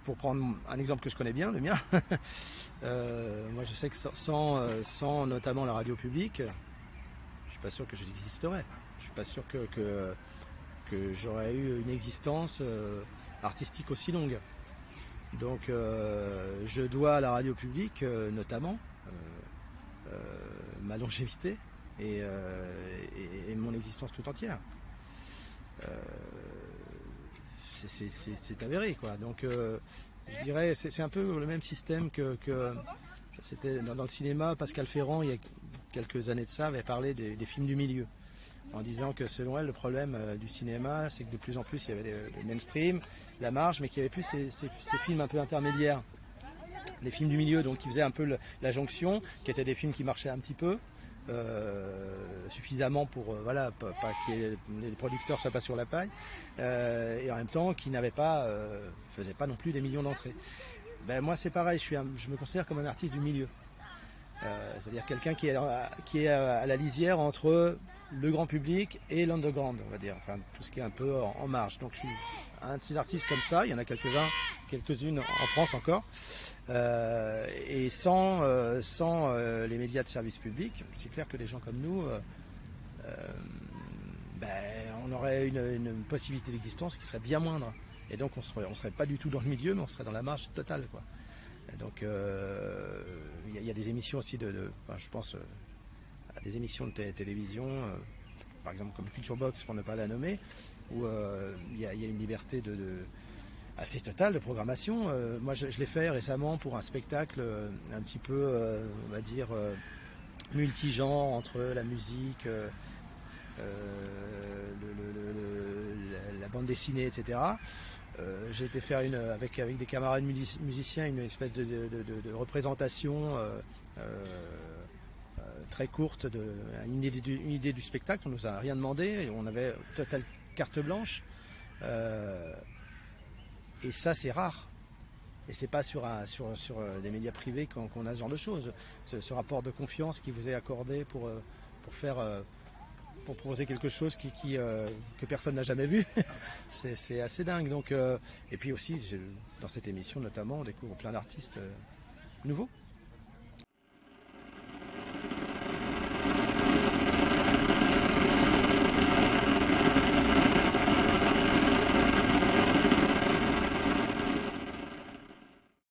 pour prendre un exemple que je connais bien, le mien, moi je sais que sans notamment la radio publique, je suis pas sûr que j'existerais. Je suis pas sûr que j'aurais eu une existence artistique aussi longue. Donc je dois à la radio publique notamment ma longévité et mon existence tout entière. C'est avéré quoi. Donc je dirais c'est un peu le même système que c'était dans le cinéma. Pascal Ferrand il y a quelques années de ça avait parlé des films du milieu en disant que selon elle le problème du cinéma c'est que de plus en plus il y avait le mainstream, la marge, mais qu'il n'y avait plus ces films un peu intermédiaires, les films du milieu, donc qui faisaient un peu la jonction, qui étaient des films qui marchaient un petit peu suffisamment pour voilà, pas que les producteurs soient pas sur la paille, et en même temps qui faisaient pas non plus des millions d'entrées. Ben, moi c'est pareil, je me considère comme un artiste du milieu, c'est-à-dire quelqu'un qui est à la lisière entre le grand public et l'underground, on va dire, enfin tout ce qui est un peu en marge. Donc je suis un de ces artistes comme ça, il y en a quelques-unes en France encore, et sans les médias de service public, c'est clair que des gens comme nous, on aurait une possibilité d'existence qui serait bien moindre. Et donc on serait pas du tout dans le milieu, mais on serait dans la marge totale, quoi. Et donc il y a des émissions aussi je pense à des émissions de télévision, par exemple comme Culture Box pour ne pas la nommer, où il y a une liberté assez totale de programmation. Moi je l'ai fait récemment pour un spectacle un petit peu on va dire multigenre entre la musique, la bande dessinée, etc. J'ai été faire avec des camarades musiciens une espèce de représentation très courte, une idée du spectacle. On nous a rien demandé, et on avait totale carte blanche. Et ça c'est rare. Et c'est pas sur des médias privés qu'on a ce genre de choses. Ce rapport de confiance qui vous est accordé pour proposer quelque chose que personne n'a jamais vu, c'est assez dingue. Donc, et puis aussi, dans cette émission notamment, on découvre plein d'artistes nouveaux.